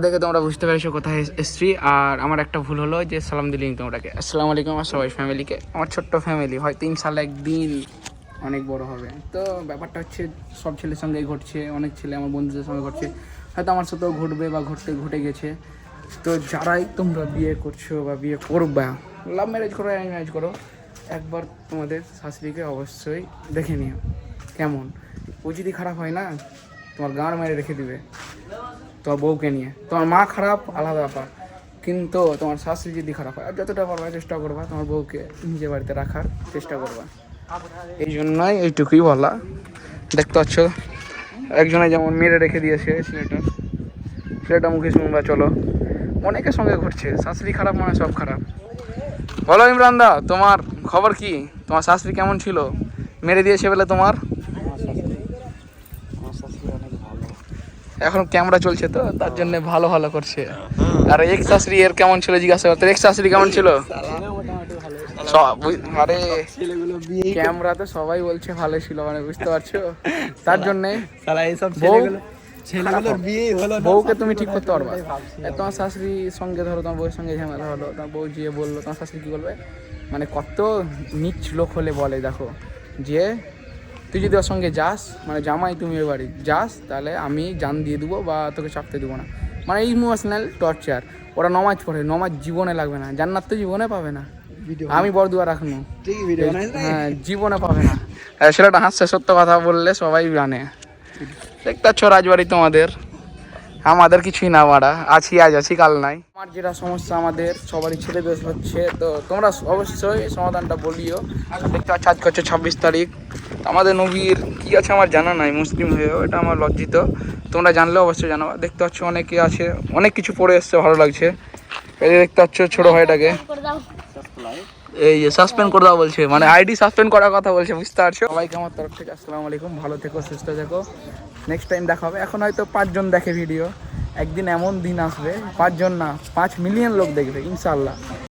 দেখে তোমরা বুঝতে পেরেছো কোথায় এসছি। আর আমার একটা ভুল হলো যে সালাম দিলিনি তোমরাকে। আসসালামু আলাইকুম আমার সবাই ফ্যামিলিকে, আমার ছোট্ট ফ্যামিলি, হয়তো ইনশাল্লাহ একদিন অনেক বড় হবে। তো ব্যাপারটা হচ্ছে সব ছেলের সঙ্গেই ঘটছে, অনেক ছেলে আমার বন্ধুদের সঙ্গে ঘটছে, হয়তো আমার সাথেও ঘটবে বা ঘটে গেছে। তো যারাই তোমরা বিয়ে করছো বা বিয়ে করবা, লাভ ম্যারেজ করো অ্যারেঞ্জ ম্যারেজ করো, একবার তোমাদের শাশুড়িকে অবশ্যই দেখে নিও কেমন। ও যদি খারাপ হয় না, তোমার গাঁড় মেরে রেখে দিবে তোমার বউকে নিয়ে। তোমার মা খারাপ আলাদা ব্যাপার, কিন্তু তোমার শাশুড়ি যদি খারাপ হয়, আর যতটা পারবা চেষ্টা করবা তোমার বউকে নিজের বাড়িতে রাখার চেষ্টা করবা। এই জন্যই এইটুকুই বলা। দেখতে পাচ্ছ একজনে যেমন মেরে রেখে দিয়েছে ছেলেটা মুখে শুনবা। চলো, অনেকের সঙ্গে ঘটছে, শাশুড়ি খারাপ মানে সব খারাপ। বলো ইমরান দা, তোমার খবর কি? তোমার শাশুড়ি কেমন ছিল? মেরে দিয়েছে বলে তোমার? এখন ক্যামেরা চলছে তো তার জন্য ভালো ভালো করছে। আর এক্স শাশুড়ি এর কেমন ছিল জিজ্ঞাসা করতে, এক্স শাশুড়ি কেমন ছিল? আরে ক্যামেরাতে সবাই বলছে ভালো ছিল, মানে বুঝতে পারছো, তার জন্য বউকে তুমি ঠিক করতে পারবা। তোমার শাশুড়ির সঙ্গে ধরো, তোমার বউয়ের সঙ্গে ঝামেলা হলো, তোমার বউ যে বললো, তোমার শাশুড়ি কি বলবে? মানে কত নিচ লোক হলে বলে দেখো যে তুই যদি ওর সঙ্গে যাস, মানে জামাই তুমি এ বাড়ি যাস, তাহলে আমি জান দিয়ে দেবো বা তোকে চাপতে দেবো না। মানে ইমোশনাল টর্চার। ওরা নমাজ পড়ে, নমাজ জীবনে লাগবে না, জান্নাত তো জীবনে পাবে না, আমি বড় দুয়া রাখনো, হ্যাঁ জীবনে পাবে না। সেটা হাসছে, সত্য কথা বললে সবাই জানে। দেখতে পাচ্ছ রাজবাড়ি তোমাদের, আমাদের কিছুই না মারা, আছি আজ আছি কাল নাই। আমার যেটা সমস্যা আমাদের সবারই ছেলেদের হচ্ছে, তো তোমরা অবশ্যই সমাধানটা বলিও। দেখতে পাচ্ছ আজকে হচ্ছে 26 তারিখ, আমাদের নবীর কি আছে আমার জানা নাই, মুসলিম হয়েও এটা আমার লজ্জিত। তোমরা জানলে অবশ্যই জানাবা। দেখতে পাচ্ছ অনেকে আছে, অনেক কিছু পড়ে এসছে, ভালো লাগছে। এই যে দেখতে পাচ্ছ ছোটো ভাইটাকে এই যে সাসপেন্ড করে দাও বলছে, মানে আইডি সাসপেন্ড করার কথা বলছে, বুঝতে পারছো। সবাইকে আমার তরফ থেকে আসসালামু আলাইকুম, ভালো থেকো, সুস্থ থেকো। নেক্সট টাইম দেখা হবে। এখন হয়তো 5 জন দেখে ভিডিও, একদিন এমন দিন আসবে 5 জন না 5 মিলিয়ন লোক দেখবে ইনশাল্লাহ।